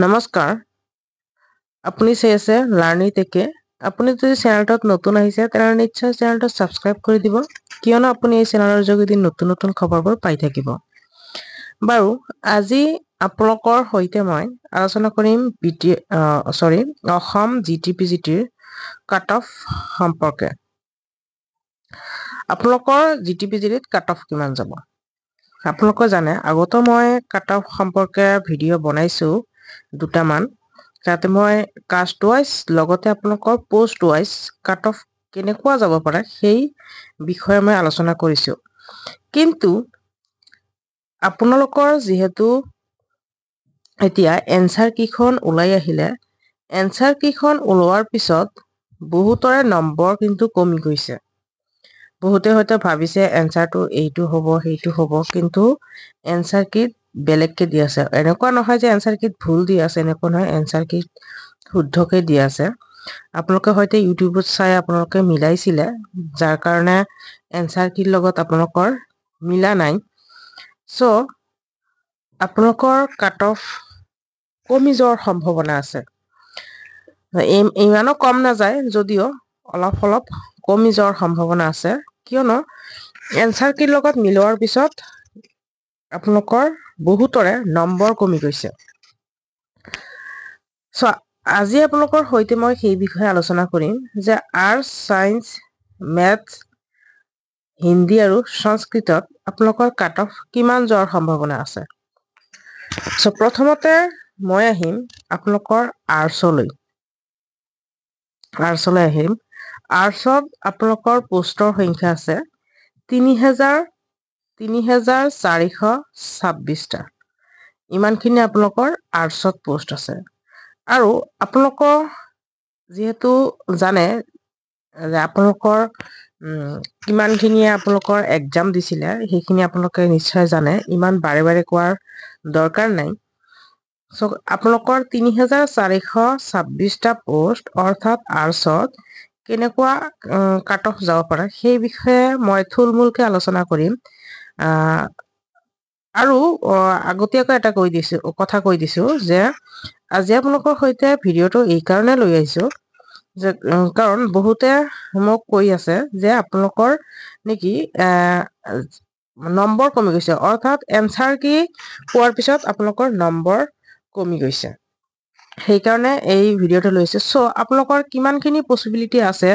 নমস্কাৰ আপুনি চাই আছে লাৰ্ণিং টেকে আপুনি যদি চেনেলটোত নতুন আহিছে তেনে নিশ্চয় চেনেলটো সাবস্ক্ৰাইব কৰি দিব কিয়নো আপুনি এই চেনেলৰ যোগেদি নতুন নতুন খবৰবোৰ পাই থাকিব বাৰু আজি আপোনালোকৰ সৈতে মই আলোচনা কৰিম অসম জিটিপিজিটিৰ কাট অফ সম্পৰ্কে আপোনালোকৰ জিটিপিজিটিত কাট অফ কিমান যাব আপোনালোকে জানে আগতে মই কাট অফ সম্পৰ্কে ভিডিঅ' বনাইছো দুটামান তাতে মই কাষ্ট ওয়াইজ লগতে আপোনালোকৰ পোষ্ট ওয়াইজ কাট অফ কেনেকুৱা যাব পাৰে সেই বিষয়ে মই আলোচনা কৰিছো কিন্তু আপোনালোকৰ যেহেতু এতিয়া এনসাৰ কিখন ওলাই আহিলে এনসাৰ কিখন ওলোৱাৰ পিছত বহুতৰে নম্বৰ কিন্তু কমি গৈছে বহুতে হয়তো ভাবিছে এনসাৰটো এইটো হ'ব সেইটো হ'ব কিন্তু এনসাৰ কিট বেলেগকে দি আছে এনেকুৱা নহয় যে এনসাৰ কিট ভুল দি আছে এনেকুৱা নহয় এনসাৰ কিট শুদ্ধকে দি আছে আপোনালোকে হয়তো ইউটিউবত চাই আপোনালোকে মিলাইছিলে যাৰ কাৰণে এনসাৰ কিট লগত আপোনালোকৰ মিলা নাই সো আপোনালোকৰ কাট অফ কমি যোৱাৰ সম্ভাৱনা আছে ইমানো কম নাযায় যদিও অলপ কমি যোৱাৰ সম্ভাৱনা আছে কিয়নো এনসাৰ কিট লগত মিলোৱাৰ পিছত আপোনালোকৰ বহুতৰে নম্বৰ কমি গৈছে সো আজি আপোনালোকৰ সৈতে মই সেই বিষয়ে আলোচনা কৰিম যে আৰ্টছ সায়েন্স ম্যাথ হিন্দী আৰু সংস্কৃতত আপোনালোকৰ কাট অফ কিমান যোৱাৰ সম্ভাৱনা আছে সো প্ৰথমতে মই আহিম আপোনালোকৰ আৰ্টছলৈ আহিম আৰ্টছত আপোনালোকৰ পোষ্টৰ সংখ্যা আছে ৩,৪২৬টা ইমানখিনি আপোনালোকৰ আৰ্টছত পোষ্ট আছে আৰু আপোনালোকৰ যেহেতু জানে যে আপোনালোকৰ কিমানখিনিয়ে আপোনালোকৰ এক্সাম দিছিলে সেইখিনি আপোনালোকে নিশ্চয় জানে ইমান বাৰে বাৰে কোৱাৰ দৰকাৰ নাই সো আপোনালোকৰ ৩,৪২৬টা পোষ্ট অৰ্থাৎ আৰ্টছত কেনেকুৱা কাট অফ যাব পাৰে সেই বিষয়ে মই থুলমূলকে আলোচনা কৰিম আৰু আগতীয়াকৈ এটা কথা কৈ দিছো যে আজি আপোনালোকৰ সৈতে ভিডিঅ'টো এই কাৰণে লৈ আহিছো যে কাৰণ বহুতে মোক কৈ আছে যে আপোনালোকৰ নেকি নম্বৰ কমি গৈছে অৰ্থাৎ এনসাৰ কি পোৱাৰ পিছত আপোনালোকৰ নম্বৰ কমি গৈছে সেইকাৰণে এই ভিডিঅ'টো লৈছে সো আপোনালোকৰ কিমানখিনি পসিবিলিটি আছে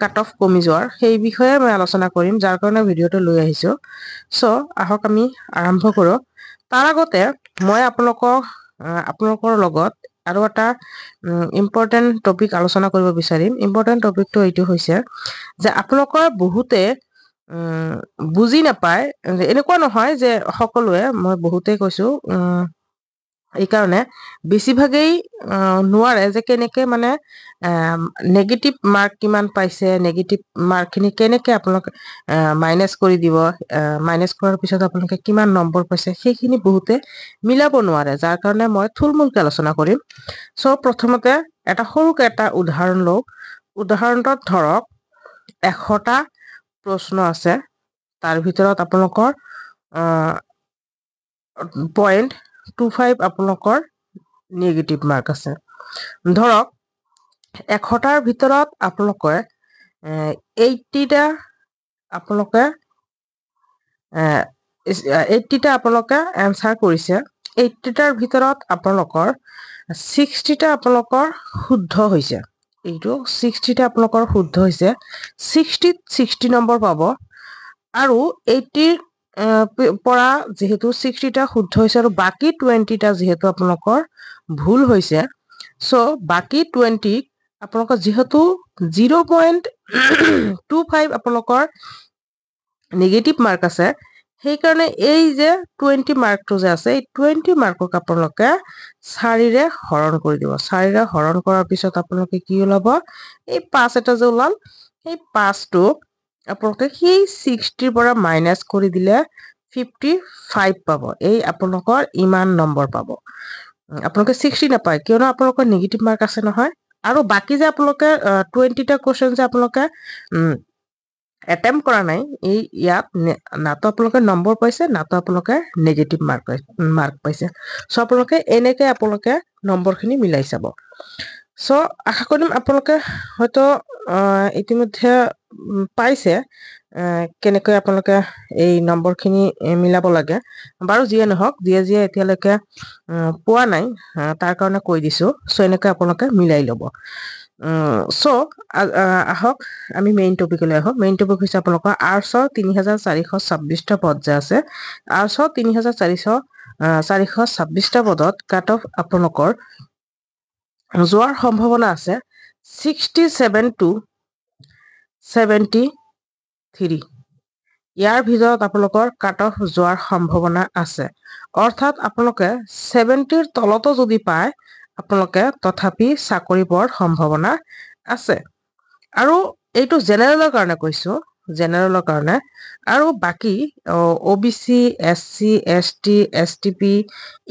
কাট অফ কমি যোৱাৰ সেই বিষয়ে মই আলোচনা কৰিম যাৰ কাৰণে ভিডিঅ'টো লৈ আহিছো সো আহক আমি আৰম্ভ কৰো তাৰ আগতে মই আপোনালোকৰ লগত আৰু এটা ইম্পৰ্টেন্ট টপিক আলোচনা কৰিব বিচাৰিম ইম্পৰ্টেন্ট টপিকটো এইটো হৈছে যে আপোনালোকৰ বহুতে বুজি নাপায় এনেকুৱা নহয় যে সকলোৱে মই বহুতে কৈছো এই কাৰণে বেছিভাগেই নোৱাৰে যে কেনেকে মানে নেগেটিভ মাৰ্ক কিমান পাইছে নেগেটিভ মাৰ্কখিনি কেনেকে আপোনালোকে মাইনাস কৰি দিব মাইনাস কৰাৰ পিছত আপোনালোকে কিমান নম্বৰ পাইছে সেইখিনি বহুতে মিলাব নোৱাৰে যাৰ কাৰণে মই থুলমূলকে আলোচনা কৰিম সো প্ৰথমতে এটা সৰুকে এটা উদাহৰণ লওঁ উদাহৰণত ধৰক 100টা প্ৰশ্ন আছে তাৰ ভিতৰত আপোনালোকৰ 0.25 আপোনালোকৰ নেগেটিভ মাৰ্ক আছে ধৰক 100টাৰ ভিতৰত আপোনালোকে 80টা আপোনালোকে এনসাৰ কৰিছে 80টাৰ ভিতৰত আপোনালোকৰ 60টা আপোনালোকৰ শুদ্ধ হৈছে এইটো 60টা আপোনালোকৰ শুদ্ধ হৈছে 60 নম্বৰ পাব আৰু 80ৰ পৰা যেহেতু 60টা শুদ্ধ হৈছে আৰু বাকি 20টা যেহেতু আপোনালোকৰ ভুল হৈছে সো বাকি 20 আপোনালোকৰ যেহেতু 0.25 আপোনালোকৰ নেগেটিভ মাৰ্ক আছে সেইকাৰণে এই যে 20 মাৰ্কটো যে আছে এই 20 মাৰ্কক আপোনালোকে 4ৰে হৰণ কৰি দিব 4ৰে হৰণ কৰাৰ পিছত আপোনালোকে কি ওলাব এই 5 এটা যে ওলাল এই 5টো আপোনালোকে সেই 60ৰ পৰা মাইনাস কৰি দিলে 55 পাব এই আপোনালোকৰ ইমান নম্বৰ পাব আপোনালোকে 60 নাপায় কিয়নো আপোনালোকৰ নেগেটিভ মাৰ্ক আছে নহয় আৰু বাকি যে আপোনালোকে 20টা কোৱেশ্চন যে আপোনালোকে এটেম্প কৰা নাই এই ইয়াত নাতো আপোনালোকে নম্বৰ পাইছে নাতো আপোনালোকে নেগেটিভ মাৰ্ক পাইছে সো আপোনালোকে এনেকে আপোনালোকে নম্বৰখিনি মিলাই চাব। চ' আশা কৰিম আপোনালোকে হয়তো ইতিমধ্যে পাইছে কেনেকৈ আপোনালোকে এই নম্বৰখিনি মিলাব লাগে। বাৰু যিয়ে নহওক, যিয়ে এতিয়ালৈকে পোৱা নাই তাৰ কাৰণে কৈ দিছোঁ। চ' এনেকৈ আপোনালোকে মিলাই ল'ব। চ' আহক আমি মেইন টপিকলৈ আহোঁ। মেইন টপিক হৈছে আপোনালোকৰ আৰ্টছৰ 3426টা পদ যে আছে, আৰ্টছৰ 3426টা পদত কাট অফ আপোনালোকৰ যোৱাৰ সম্ভাৱনা আছে 67 to 73। ইয়াৰ ভিতৰত আপোনালোকৰ কাট অফ যোৱাৰ সম্ভাৱনা আছে। অৰ্থাৎ আপোনালোকে 70ৰ তলতো যদি পায় আপোনালোকে তথাপি চাকৰি পোৱাৰ সম্ভাৱনা আছে। আৰু এইটো জেনেৰেলৰ কাৰণে কৈছোঁ, জেনেৰেলৰ কাৰণে। আৰু বাকী OBC, SC, ST, STP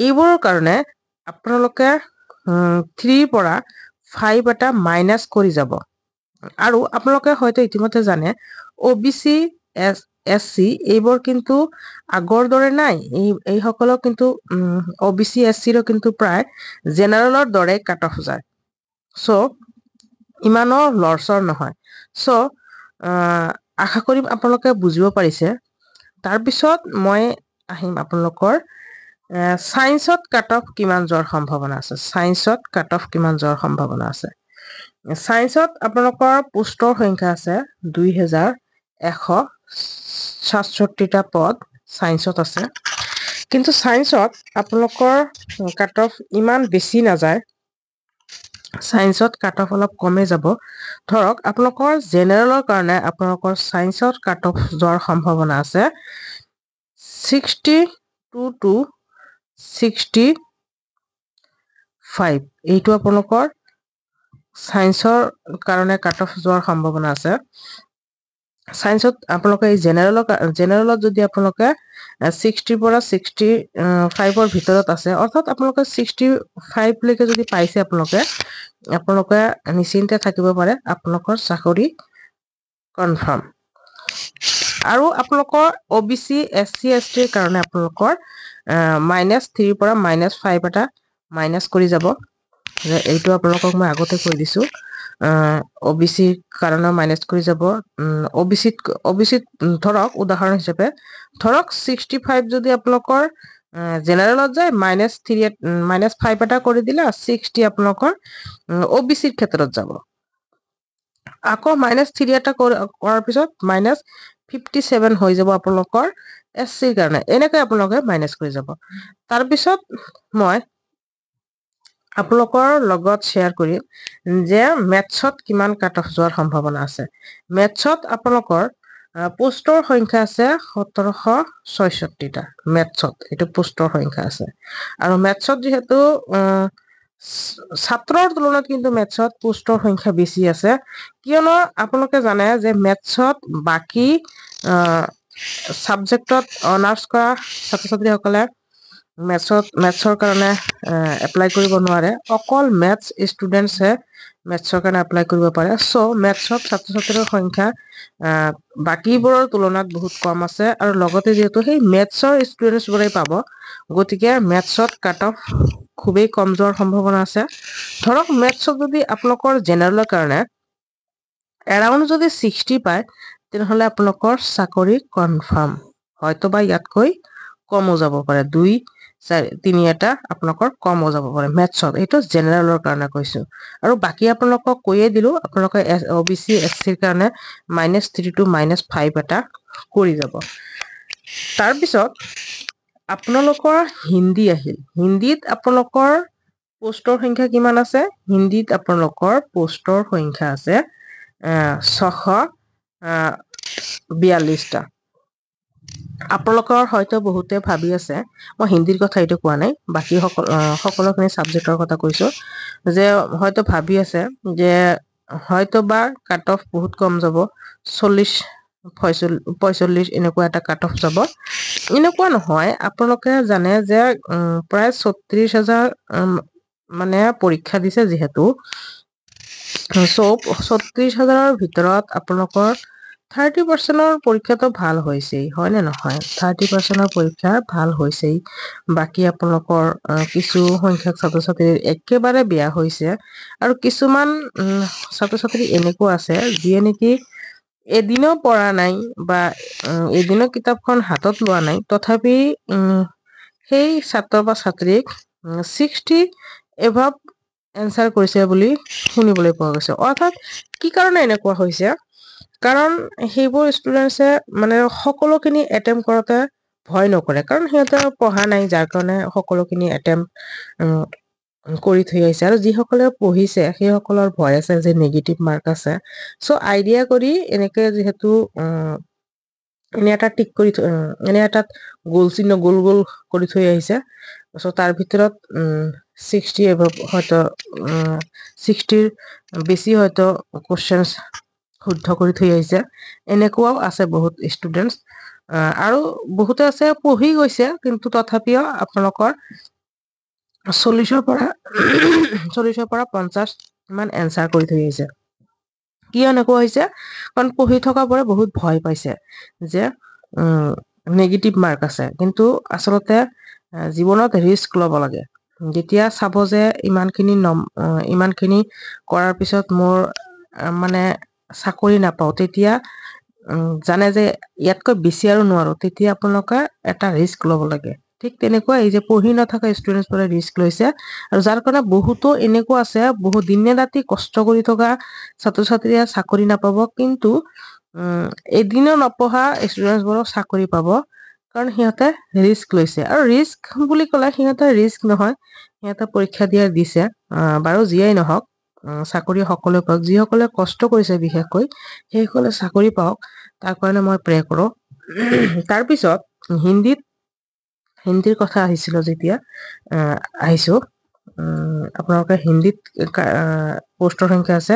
এইবোৰৰ কাৰণে আপোনালোকে 3ৰ পৰা 5 এটা মাইনাছ কৰি যাব। আৰু আপোনালোকে হয়তো ইতিমধ্যে জানে OBC, SC এইবোৰ কিন্তু আগৰ দৰে নাই। এইসকলক কিন্তু OBC, SCৰো কিন্তু প্ৰায় জেনেৰেলৰ দৰে কাট অফ যায়। চ' ইমানো লৰচৰ নহয়। চ' আশা কৰিম আপোনালোকে বুজিব পাৰিছে। তাৰপিছত মই আহিম আপোনালোকৰ ছায়েন্সত কাট অফ কিমান যোৱাৰ সম্ভাৱনা আছে। ছায়েন্সত কাট অফ কিমান যোৱাৰ সম্ভাৱনা আছে। ছায়েন্সত আপোনালোকৰ পোষ্টৰ সংখ্যা আছে 2167টা পদ ছায়েন্সত আছে। কিন্তু ছায়েন্সত আপোনালোকৰ কাট অফ ইমান বেছি নাযায়। ছায়েন্সত কাট অফ অলপ কমে যাব। ধৰক আপোনালোকৰ জেনেৰেলৰ কাৰণে আপোনালোকৰ ছায়েন্সত কাট অফ যোৱাৰ সম্ভাৱনা আছে 62 to 65। এইটো আপোনালোকৰ ছায়েন্সৰ কাৰণে কাট অফ যোৱাৰ সম্ভাৱনা আছে। ছায়েন্সত আপোনালোকে এই জেনেৰেলত যদি আপোনালোকে 60ৰ পৰা 65ৰ ভিতৰত আছে, অৰ্থাৎ আপোনালোকে 65লৈকে যদি পাইছে আপোনালোকে নিশ্চিন্তে থাকিব পাৰে, আপোনালোকৰ চাকৰি কনফাৰ্ম। আৰু আপোনালোকৰ OBC, SC, STৰ কাৰণে আপোনালোকৰ -3ৰ পৰা -5 এটা মাইনাছ কৰি যাব। এইটো আপোনালোকক মই আগতে কৈ দিছোঁ। OBCৰ কাৰণে মাইনাছ কৰি যাব। OBCত ধৰক উদাহৰণ হিচাপে ধৰক 65 যদি আপোনালোকৰ জেনেৰেলত যায় -5 এটা কৰি দিলে 60 আপোনালোকৰ OBCৰ ক্ষেত্ৰত যাব। আকৌ -3 এটা কৰাৰ পিছত -57 হৈ যাব আপোনালোকৰ SCৰ কাৰণে। এনেকৈ আপোনালোকে মাইনাছ কৰি যাব। তাৰপিছত মই আপোনালোকৰ লগত শ্বেয়াৰ কৰিম যে মেথছত কিমান কাট অফ যোৱাৰ সম্ভাৱনা আছে। মেথছত আপোনালোকৰ পোষ্টৰ সংখ্যা আছে 1766টা। মেথছত এইটো পোষ্টৰ সংখ্যা আছে। আৰু মেথছত যিহেতু ছাত্ৰৰ তুলনাত কিন্তু মেথছত পোষ্টৰ সংখ্যা বেছি আছে। কিয়নো আপোনালোকে জানে যে মেথছত বাকী ছাবজেক্টত অনাৰ্ছ কৰা ছাত্ৰ ছাত্ৰীসকলে মেথছৰ কাৰণে এপ্লাই কৰিব নোৱাৰে। অকল মেথছ ষ্টুডেণ্টছহে মেথছৰ কাৰণে এপ্লাই কৰিব পাৰে। চ' মেথছত ছাত্ৰ ছাত্ৰীৰ সংখ্যা বাকীবোৰৰ তুলনাত বহুত কম আছে। আৰু লগতে যিহেতু সেই মেথছৰ ষ্টুডেণ্টছবোৰেই পাব, গতিকে মেথছত কাট অফ খুবেই কম যোৱাৰ সম্ভাৱনা আছে। ধৰক মেথছত যদি আপোনালোকৰ জেনেৰেলৰ কাৰণে এৰাউণ্ড যদি 60 পায়, তেনেহ'লে আপোনালোকৰ চাকৰি কনফাৰ্ম। হয়তো বা ইয়াতকৈ কমো যাব পাৰে, 2-3 এটা আপোনালোকৰ কমো যাব পাৰে মেথছত। এইটো জেনেৰেলৰ কাৰণে কৈছোঁ। আৰু বাকী আপোনালোকক কৈয়ে দিলোঁ, আপোনালোকে OBC, SCৰ কাৰণে -3 to -5 এটা কৰি যাব। তাৰপিছত আপোনালোকৰ হিন্দী আহিল। হিন্দীত আপোনালোকৰ পোষ্টৰ সংখ্যা কিমান আছে? হিন্দীত আপোনালোকৰ পোষ্টৰ সংখ্যা আছে 642টা। আপোনালোকৰ হয়তো বহুতে ভাবি আছে, মই হিন্দীৰ কথা এইটো কোৱা নাই, বাকী সকলোখিনি ছাবজেক্টৰ কথা কৈছোঁ, যে হয়তো ভাবি আছে যে হয়তো বা কাট অফ বহুত কম যাব, 40-45 এনেকুৱা এটা কাট অফ যাব। এনেকুৱা নহয়। আপোনালোকে জানে যে প্ৰায় 36,000 মানে পৰীক্ষা দিছে যিহেতু, 36,000ৰ ভিতৰত আপোনালোকৰ 30% পৰীক্ষাটো ভাল হৈছেই, হয়নে নহয়? 30% পৰীক্ষা ভাল হৈছেই। বাকী আপোনালোকৰ কিছু সংখ্যক ছাত্ৰ ছাত্ৰীৰ একেবাৰে বেয়া হৈছে, আৰু কিছুমান ছাত্ৰ ছাত্ৰী এনেকুৱা আছে যিয়ে নেকি এদিনো পঢ়া নাই বা এদিনো কিতাপখন হাতত লোৱা নাই, তথাপি সেই ছাত্ৰ বা ছাত্ৰীক 60 এভাব এনচাৰ কৰিছে বুলি শুনিবলৈ পোৱা গৈছে। অৰ্থাৎ কি কাৰণে এনেকুৱা হৈছে? কাৰণ সেইবোৰ ষ্টুডেণ্টছে মানে সকলোখিনি এটেম্প কৰোঁতে ভয় নকৰে, কাৰণ সিহঁতে পঢ়া নাই, যাৰ কাৰণে সকলোখিনি এটেম্প কৰি থৈ আহিছে। আৰু যিসকলে পঢ়িছে সেইসকলৰ ভয় আছে যে নেগেটিভ মাৰ্ক আছে। চ' আইডিয়া কৰি এনেকে যিহেতু এনে এটা টিক কৰি এনে এটাত গোল চিহ্ন গোল গোল কৰি থৈ আহিছে, চ' তাৰ ভিতৰত 60 এভাব হয়তো 60ৰ বেছি হয়তো কুৱেশ্যনছ শুদ্ধ কৰি থৈ আহিছে। এনেকুৱাও আছে বহুত ষ্টুডেণ্টছ, আৰু বহুতে আছে পঢ়ি গৈছে কিন্তু তথাপিও আপোনালোকৰ 40ৰ পৰা 50 ইমান এনচাৰ কৰি থৈ আহিছে। কিয় এনেকুৱা হৈছে? কাৰণ পঢ়ি থকাবোৰে বহুত ভয় পাইছে যে নেগেটিভ মাৰ্ক আছে, কিন্তু আচলতে জীৱনত ৰিস্ক ল'ব লাগে। যেতিয়া চাব যে ইমানখিনি কৰাৰ পিছত মোৰ মানে চাকৰি নাপাওঁ, তেতিয়া জানে যে ইয়াতকৈ বেছি আৰু নোৱাৰো, তেতিয়া আপোনালোকে এটা ৰিস্ক ল'ব লাগে। ঠিক তেনেকুৱা এই যে পঢ়ি নথকা ষ্টুডেণ্টছবোৰে ৰিস্ক লৈছে, আৰু যাৰ কাৰণে বহুতো এনেকুৱা আছে বহুত দিনে ৰাতি কষ্ট কৰি থকা ছাত্ৰ ছাত্ৰীয়ে চাকৰি নাপাব, কিন্তু এদিনো নপঢ়া ষ্টুডেণ্টছবোৰক চাকৰি পাব, কাৰণ সিহঁতে ৰিস্ক লৈছে। আৰু ৰিস্ক বুলি ক'লে সিহঁতে ৰিস্ক নহয়, সিহঁতে পৰীক্ষা দিছে। বাৰু যিয়েই নহওক, চাকৰি সকলোৱে পাওক, যিসকলে কষ্ট কৰিছে বিশেষকৈ সেইসকলে চাকৰি পাওক, তাৰ কাৰণে মই প্ৰে কৰোঁ। তাৰপিছত হিন্দীৰ কথা আহিছিলো, যেতিয়া আহিছো, আপোনালোকে হিন্দীত পোষ্টৰ সংখ্যা আছে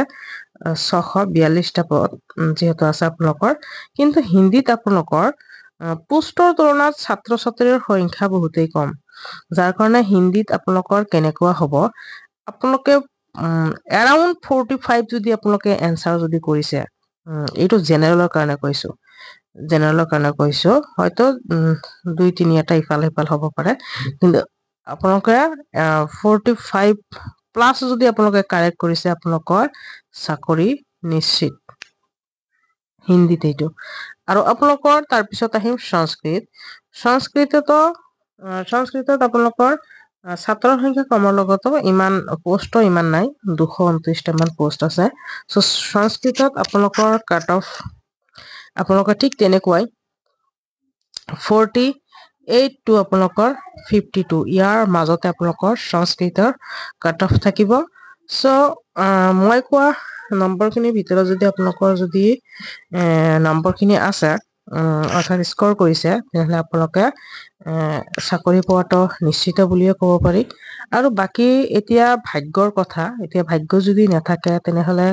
642টা পদ যিহেতু আছে আপোনালোকৰ, কিন্তু হিন্দীত আপোনালোকৰ পোষ্টৰ তুলনাত ছাত্ৰ ছাত্ৰীৰ সংখ্যা বহুতেই কম, যাৰ কাৰণে হিন্দীত আপোনালোকৰ কেনেকুৱা হ'ব, আপোনালোকে এৰাউণ্ড 45 যদি আপোনালোকে এনচাৰ যদি কৰিছে, এইটো জেনেৰেলৰ কাৰণে কৈছো, হয়তো 2-3 এটা ইফাল সিফাল হ'ব পাৰে, কিন্তু আপোনালোকে 45+ যদি আপোনালোকে কাৰেক্ট কৰিছে, আপোনালোকৰ চাকৰি নিশ্চিত হিন্দীত এইটো। আৰু আপোনালোকৰ তাৰপিছত আহিম সংস্কৃতত আপোনালোকৰ ছাত্ৰৰ সংখ্যা কমৰ লগতো ইমান পোষ্টও ইমান নাই, 229টা মান পোষ্ট আছে। চ' সংস্কৃতত আপোনালোকৰ কাট অফ আপোনালোকৰ ঠিক তেনেকুৱাই 48 to আপোনালোকৰ 52, ইয়াৰ মাজতে আপোনালোকৰ সংস্কৃতৰ কাট অফ থাকিব। চ' মই কোৱা নম্বৰখিনিৰ ভিতৰত যদি আপোনালোকৰ যদি নম্বৰখিনি আছে, অৰ্থাৎ স্ক'ৰ কৰিছে, তেনেহ'লে আপোনালোকে চাকৰি পোৱাটো নিশ্চিত বুলিয়ে ক'ব পাৰি। আৰু বাকী এতিয়া ভাগ্যৰ কথা, এতিয়া ভাগ্য যদি নাথাকে তেনেহ'লে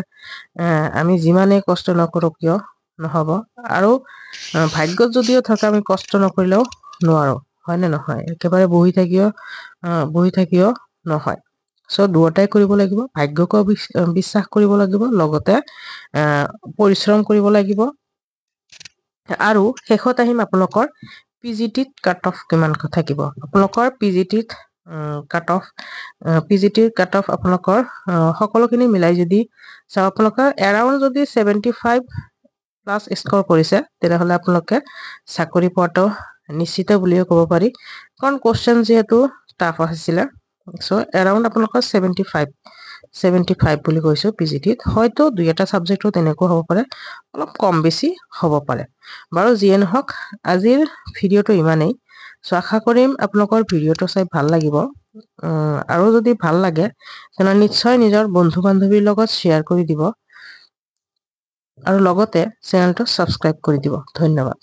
আমি যিমানেই কষ্ট নকৰোঁ কিয় নহ'ব, আৰু ভাগ্যত যদিও থাকে আমি কষ্ট নকৰিলেও নোৱাৰো, হয়নে নহয়? একেবাৰে বহি থাকিও নহয়। চ' দুয়োটাই কৰিব লাগিব, ভাগ্যকো বিশ্বাস কৰিব লাগিব, লগতে পৰিশ্ৰম কৰিব লাগিব। আৰু শেষত আহিম আপোনালোকৰ PGTত কাট অফ কিমান থাকিব। আপোনালোকৰ PGTৰ কাট অফ আপোনালোকৰ সকলোখিনি মিলাই যদি চাওঁ, আপোনালোকৰ এৰাউণ্ড যদি 75+ স্ক'ৰ কৰিছে, তেনেহ'লে আপোনালোকে চাকৰি পোৱাটো নিশ্চিত বুলিয়ে ক'ব পাৰি, কাৰণ কুৱেশ্যন যিহেতু টাফ আহিছিলে। চ' এৰাউণ্ড আপোনালোকৰ 75 বুলি কৈছো PGTত। হয়তো 2-এটা ছাবজেক্টটো তেনেকুৱা হ'ব পাৰে, অলপ কম বেছি হ'ব পাৰে। বাৰু যিয়ে নহওক, আজিৰ ভিডিঅ'টো ইমানেই। চ' আশা কৰিম আপোনালোকৰ ভিডিঅ'টো চাই ভাল লাগিব, আৰু যদি ভাল লাগে তেনেহ'লে নিশ্চয় নিজৰ বন্ধু বান্ধৱীৰ লগত শ্বেয়াৰ কৰি দিব, আৰু লগতে চেনেলটো ছাবস্ক্ৰাইব কৰি দিব। ধন্যবাদ।